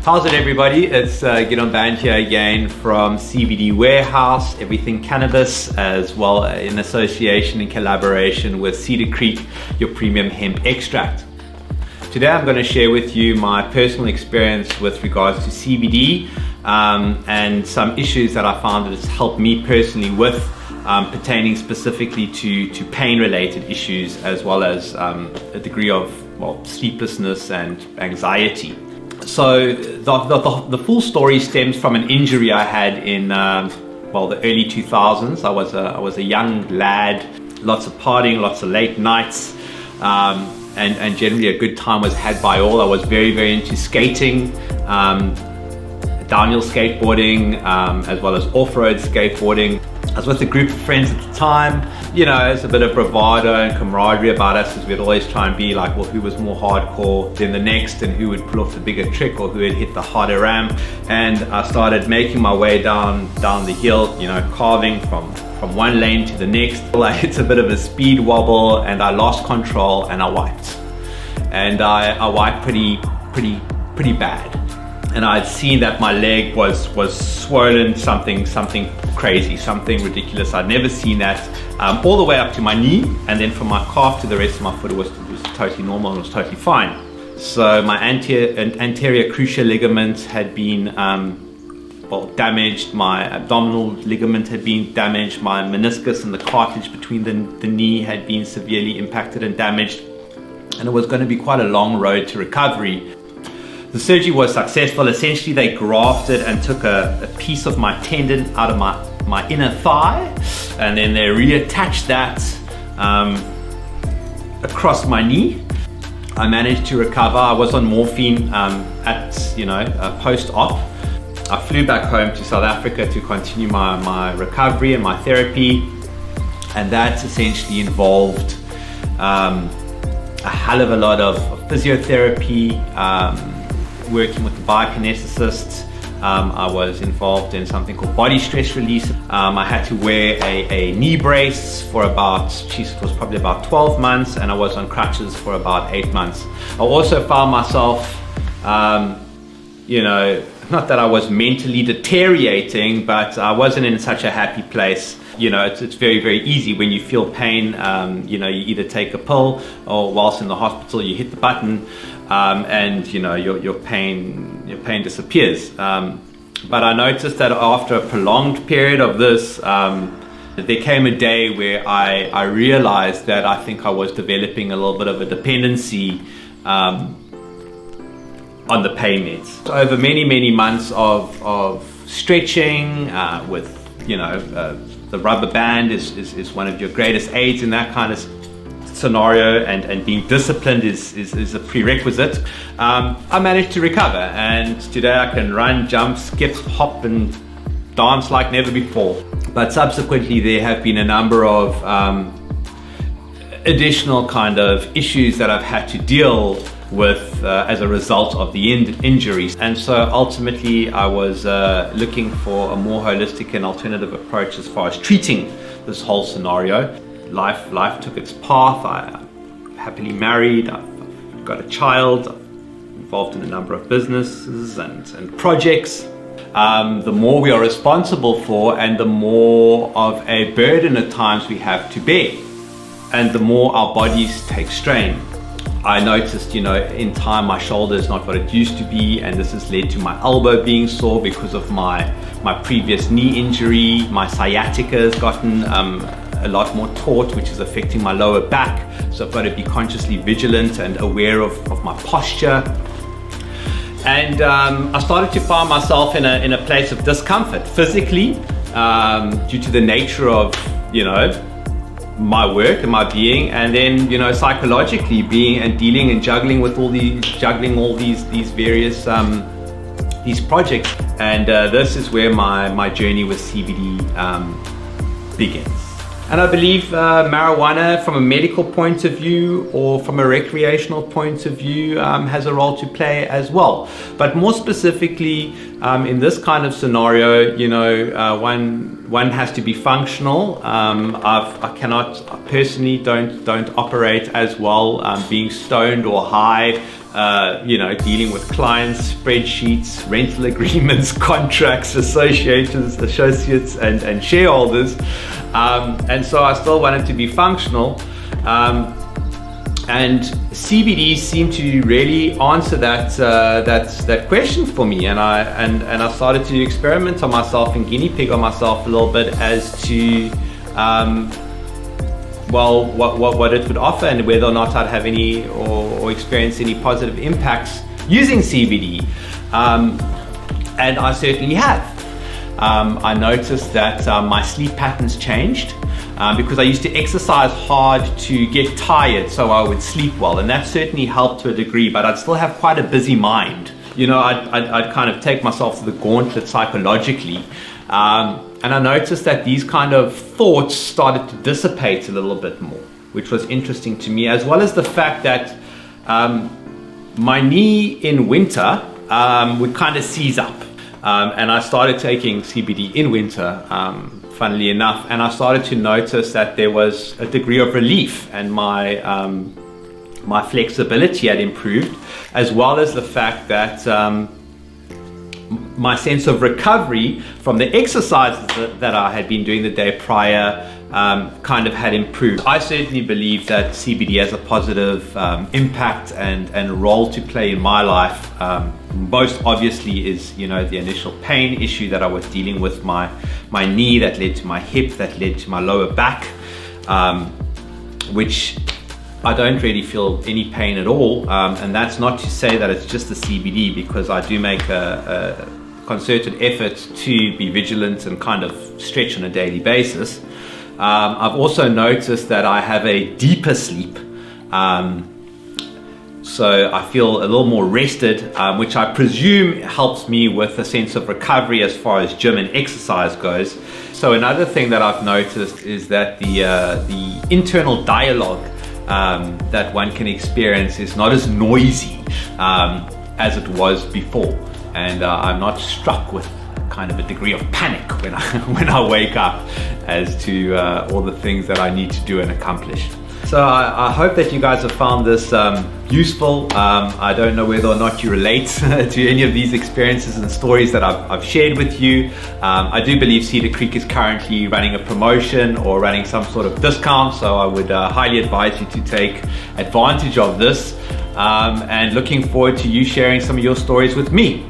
How's it, everybody? It's Gidon Band here again from CBD Warehouse, everything cannabis, as well in association and collaboration with Cedar Creek, your premium hemp extract. Today I'm going to share with you my personal experience with regards to CBD and some issues that I found that it's helped me personally with pertaining specifically to pain-related issues, as well as a degree of sleeplessness and anxiety. So the full story stems from an injury I had in the early 2000s. I was a young lad, lots of partying, lots of late nights, and generally a good time was had by all. I was very into skating, downhill skateboarding, as well as off-road skateboarding. I was with a group of friends at the time. You know, it's a bit of bravado and camaraderie about us, as we'd always try and be like, well, who was more hardcore than the next, and who would pull off the bigger trick, or who had hit the harder ramp. And I started making my way down the hill, you know, carving from one lane to the next. It's a bit of a speed wobble, and I lost control and I wiped. And I wiped pretty bad. And I'd seen that my leg was swollen, something crazy, something ridiculous. I'd never seen that, all the way up to my knee, and then from my calf to the rest of my foot, it was totally normal and it was totally fine. So my anterior cruciate ligament had been damaged, my abdominal ligament had been damaged, my meniscus and the cartilage between the knee had been severely impacted and damaged, and it was going to be quite a long road to recovery. The surgery was successful. Essentially, they grafted and took a piece of my tendon out of my inner thigh, and then they reattached that across my knee. I managed to recover. I was on morphine post-op. I flew back home to South Africa to continue my recovery and my therapy, and that essentially involved a hell of a lot of physiotherapy, working with the biokineticist. I was involved in something called body stress release. I had to wear a knee brace for it was probably about 12 months, and I was on crutches for about 8 months. I also found myself, not that I was mentally deteriorating, but I wasn't in such a happy place. You know, it's very easy when you feel pain. You either take a pill, or whilst in the hospital you hit the button, and your pain disappears. But I noticed that after a prolonged period of this, there came a day where I realized that I think I was developing a little bit of a dependency on the pain meds. So over many months of stretching with the rubber band is one of your greatest aids in that kind of scenario, and being disciplined is a prerequisite. I managed to recover, and today I can run, jump, skip, hop and dance like never before. But subsequently there have been a number of additional kind of issues that I've had to deal with as a result of the injuries. And so ultimately I was looking for a more holistic and alternative approach as far as treating this whole scenario. Life took its path. I'm happily married, I've got a child, I'm involved in a number of businesses and projects. The more we are responsible for, and the more of a burden at times we have to bear, and the more our bodies take strain. I noticed, in time my shoulder is not what it used to be, and this has led to my elbow being sore because of my previous knee injury. My sciatica has gotten a lot more taut, which is affecting my lower back. So I've got to be consciously vigilant and aware of my posture. And I started to find myself in a place of discomfort physically, due to the nature of, my work and my being, and then psychologically being and dealing and juggling all these various these projects. And this is where my journey with CBD begins. And I believe marijuana, from a medical point of view or from a recreational point of view, has a role to play as well. But more specifically, in this kind of scenario, one has to be functional. I cannot personally don't operate as well being stoned or high. Dealing with clients, spreadsheets, rental agreements, contracts, associates, and shareholders. And so I still wanted to be functional. And CBD seemed to really answer that question for me, and I started to experiment on myself and guinea pig on myself a little bit as to what it would offer and whether or not I'd have any or experience any positive impacts using CBD, and I certainly have. I noticed that my sleep patterns changed. Because I used to exercise hard to get tired so I would sleep well, and that certainly helped to a degree, but I'd still have quite a busy mind. I'd kind of take myself to the gauntlet psychologically, and I noticed that these kind of thoughts started to dissipate a little bit more, which was interesting to me, as well as the fact that my knee in winter would kind of seize up, and I started taking CBD in winter, funnily enough, and I started to notice that there was a degree of relief, and my flexibility had improved, as well as the fact that my sense of recovery from the exercises that I had been doing the day prior kind of had improved. I certainly believe that CBD has a positive impact and role to play in my life. Most obviously is, the initial pain issue that I was dealing with, my knee, that led to my hip, that led to my lower back, which I don't really feel any pain at all. And that's not to say that it's just the CBD, because I do make a concerted effort to be vigilant and kind of stretch on a daily basis. I've also noticed that I have a deeper sleep. So I feel a little more rested, which I presume helps me with a sense of recovery as far as gym and exercise goes. So another thing that I've noticed is that the internal dialogue that one can experience is not as noisy as it was before. And I'm not struck with kind of a degree of panic when I wake up as to all the things that I need to do and accomplish. So I hope that you guys have found this useful. I don't know whether or not you relate to any of these experiences and stories that I've shared with you. I do believe Cedar Creek is currently running a promotion or running some sort of discount, so I would highly advise you to take advantage of this, and looking forward to you sharing some of your stories with me.